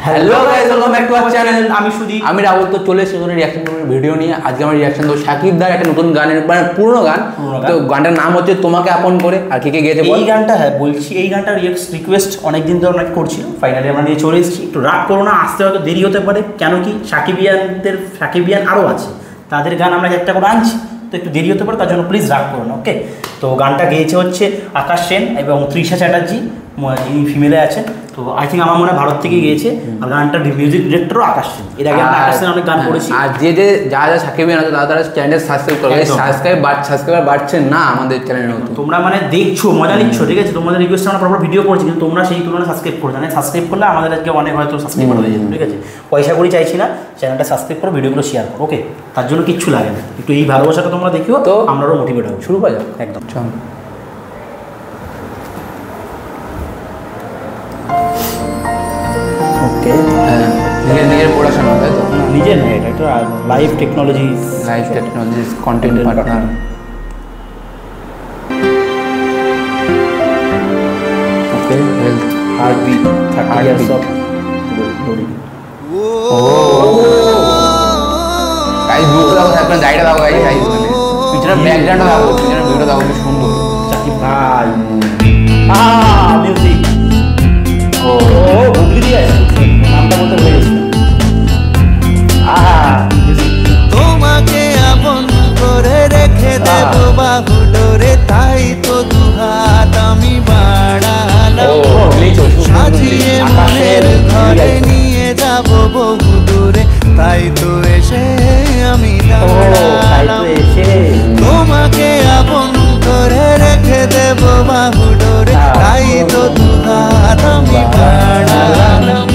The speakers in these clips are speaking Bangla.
Hello guys, welcome back to our channel. আমি সুদীপ, আমি রাহুল। তো চলে এসেছি নতুন রিঅ্যাকশন ভিডিও নিয়ে। আজকে আমার রিঅ্যাকশন দেবো শাকিব দার একটা নতুন গানের, মানে পুরনো গান। তো গানটার নাম হচ্ছে তোমাকে আপন করে। আর কে কে গেয়েছে এই গানটা? হ্যাঁ বলছি, এই গানটা রিকোয়েস্ট অনেকদিন ধরে অনেক করছিল, ফাইনালি আমরা নিয়ে চলে এসেছি। একটু রাগ করো না, আসতে হয়তো দেরি হতে পারে, কেন কি সাকিবিয়ান আরও আছে, তাদের গান আমরা একটা করে আনছি, তো একটু দেরি হতে পারে, তার জন্য প্লিজ রাগ করো না, ওকে? তো গানটা গেয়েছে হচ্ছে আকাশ সেন এবং তৃষা চ্যাটার্জি, যিনি ফিমেলে আছেন। তো আই থিঙ্ক আমার মনে হয় ভারত থেকে গিয়েছে। আর গানটার মিউজিক ডিরেক্টরও আকাশ সেন। এর আগে আমরা আকাশ সেন অনেক গান করেছি। আর যারা সাকিবিয়ান আছে তারা চ্যানেল সাবস্ক্রাইব করবে। সাবস্ক্রাইবার বাড়ছে না আমাদের চ্যানেলের মতো। তোমরা মানে দেখছো, মজা নিচ্ছ, ঠিক আছে? তোমাদের রিকোয়েস্টে আমরা প্রপার ভিডিও করছি, কিন্তু তোমরা সেই তুলনায় সাবস্ক্রাইব করো না। সাবস্ক্রাইব করলে আমাদের আজকে অনেক হয়তো সাবস্ক্রাইবার হয়ে যেত, ঠিক আছে? পয়সা করি চাইছি না, চ্যানেলটা সাবস্ক্রাইব করো, ভিডিওগুলো শেয়ার করো, ওকে? তার জন্য কিচ্ছু লাগে না, একটু এই ভালোবাসাটা তোমরা দেখিও, তো আমরাও মোটিভেট হবো। শুরু করা যাক একদম। ওকে, হ্যাঁ, নিজের পড়াশোনা, তাই তো? নিজের নেই, এটা একটা live technology content partner. Okay, heartbeat 30 years of glory. Guys video দাও, আপনার ডাইটা দাও গাইস, পিছনে ব্যাকগ্রাউন্ড দাও, পিছনে ভিডিও দাও, খুব সুন্দর। সাকিব ভাই, মিউজিক। ও বুগলি দিয়ে নামটা বলতে ভুলে গেছি। তোমাকে আপন করে রেখে দেব বাহুডোরে, তাই তো দুহাত আমি বাড়ালাম, সাজিয়ে মনের ঘরে নিয়ে যাব বহু দূরে, তাই তো এসে আমি দাঁড়ালাম। তোমাকে আপন করে রেখে দেব বাহুডোরে, তাই তো দুহাত আমি বাড়ালাম,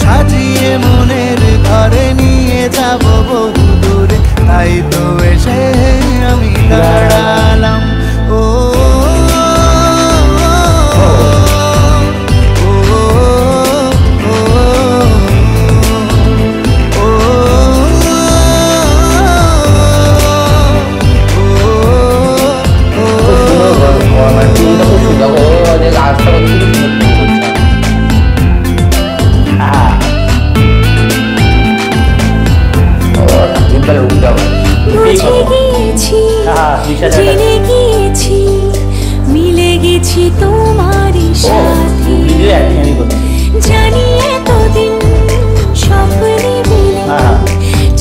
সাজিয়ে মনের ঘরে নিয়ে যাব বহু দূরে, তাই তো এসে আমি দাঁড়ালাম। ও জেনে গিয়েছি, মিলে গেছি তোমারই সাথে, জানি এতদিন স্বপ্নে মিলে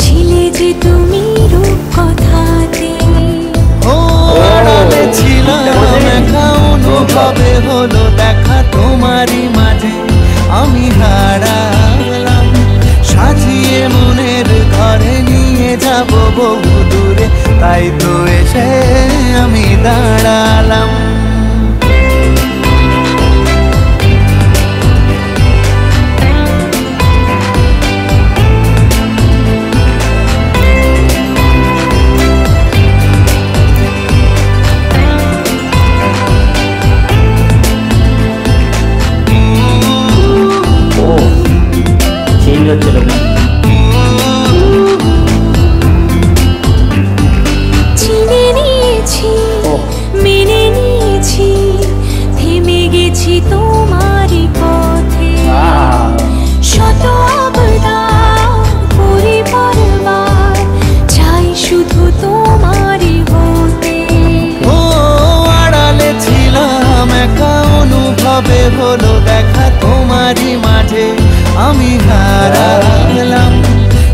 ছিলে যে তুমি রূপকথাতে। ও আড়ালে ছিলাম একা, অনুভবে হলো দেখা তোমারই মাঝে আমি হারালাম, সাজিয়ে মনের ঘরে নিয়ে যাব বহু দূরে, তাই তো এসে আমি দাঁড়ালাম। চেঞ্জ হচ্ছে লোক। চিনে নিয়েছি, মেনে নিয়েছি, থেমে গেছি তোমারই পথে, শত আবদার করি বারবার, চাই শুধু তোমারই হতে। ও আড়ালে ছিলাম একা, অনুভবে হলো দেখা তোমারই মাঝে আমি হারালাম,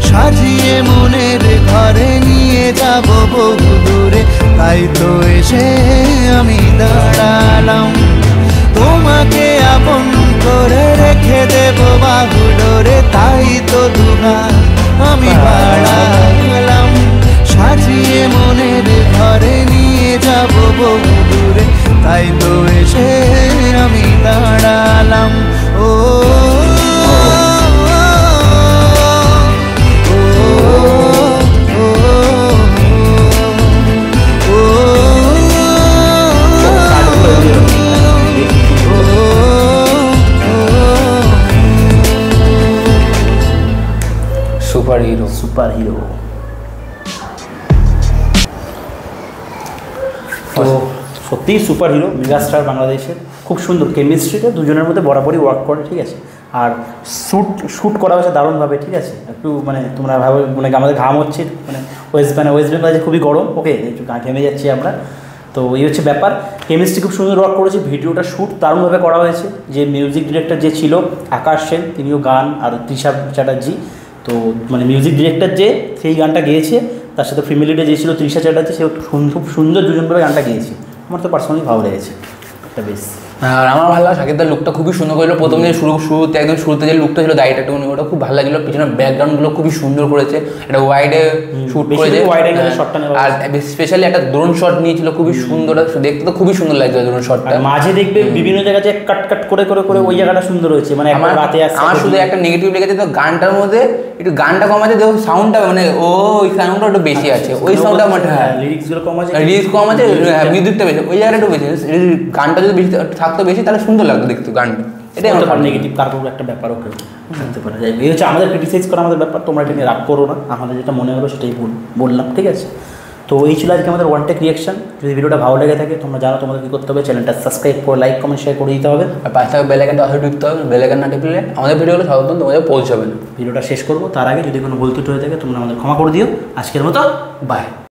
সাজিয়ে মনের ঘরে নিয়ে যাব বহু দূরে, তাই তো এসে আমি দাঁড়ালাম। তোমাকে আপন করে রেখে দেব বাহুডোরে, তাই তো দুহাত আমি বাড়ালাম, সাজিয়ে মনের ঘরে নিয়ে যাব বহু দূরে, তাই তো এসে আমি দাঁড়ালাম। ও সুপার হিরো। তো সত্যিই সুপার হিরো, মেগাস্টার বাংলাদেশের। খুব সুন্দর কেমিস্ট্রিতে দুজনের মধ্যে বরাবরই ওয়ার্ক করে, ঠিক আছে? আর শ্যুট করা হয়েছে দারুণভাবে, ঠিক আছে। একটু মানে তোমরা ভাবে মানে আমাদের ঘাম হচ্ছে, মানে ওয়েস্ট বেঙ্গলে খুবই গরম, ওকে, একটু ঘেমে যাচ্ছি আমরা। তো এই হচ্ছে ব্যাপার। কেমিস্ট্রি খুব সুন্দর ওয়ার্ক করেছে, ভিডিওটা শ্যুট দারুণভাবে করা হয়েছে। যে মিউজিক ডিরেক্টর যে ছিল আকাশ সেন, তিনিও গান, আর তৃষা চ্যাটার্জি, তো মানে মিউজিক ডিরেক্টর যে সেই গানটা গেয়েছে, তার সাথে ফ্যামিলিটা যে ছিল তৃষা চ্যাটার্জি, সে খুব সুন্দর দুজনভাবে গানটা গেয়েছে। আমার তো পার্সোনালি ভালো লেগেছে এটা বেশ। আর আমার ভালো লাগে শাকিব দার লুকটা খুবই সুন্দর করেছিল। প্রথম যে শুরুতে একদম শুরুতে যে লুকটা ছিল দাড়িটা টুকুনি, ওটা খুব ভালো লাগলো। পিছনে ব্যাকগ্রাউন্ডগুলো খুবই সুন্দর করেছে, এটা ওয়াইডে শ্যুট করেছে, আর স্পেশালি একটা ড্রোন শট নিয়েছিল, খুবই সুন্দর, দেখতে তো খুবই সুন্দর লাগছে ড্রোন শটটা। মাঝে দেখবে বিভিন্ন জায়গায় কাট করে ওই জায়গাটা সুন্দর হয়েছে। মানে আমার রাতে আমার শুধু একটা নেগেটিভ লেগেছে, তো গানটার মধ্যে একটু গানটা কম আছে, দেখো সাউন্ডটা মানে ওই সাউন্ডটা একটু বেশি আছে, ওই সাউন্ডটা আমার লিরিক্সগুলো কম আছে, মিউজিকটা বেশি, ওই জায়গাটা একটু বেশি। গানটা যদি বেশি থাকতো বেশি তাহলে সুন্দর লাগতো দেখতে গানটা। এটাই আমার নেগেটিভ, তারপর একটা ব্যাপার ওকে জানতে পারা যায়। এই হচ্ছে আমাদের ক্রিটিসাইজ করা আমাদের ব্যাপার, তোমরা এটা নিয়ে রাগ করো না, আমাদের যেটা মনে হলো সেটাই বললাম, ঠিক আছে। তো এই ছিল আজকে আমাদের ওয়ান টেক রিয়াকশন। যদি ভিডিওটা ভালো লেগে থাকে তোমরা জানো তোমাদের কী করতে হবে, চ্যানেলটা সাবস্ক্রাইব করে লাইক কমেন্ট শেয়ার করে দিতে হবে, আর পাশে বেল আইকনটা অবশ্যই টিপতে হবে। বেল আইকন না টিপলে আমাদের ভিডিওগুলো সর্বপ্রথম তোমাদের পৌঁছাবে না। ভিডিওটা শেষ করবো তার আগে যদি কোনো ভুল ত্রুটি হয়ে থাকে তোমরা আমাদের ক্ষমা করে দিও। আজকের মতো বাই।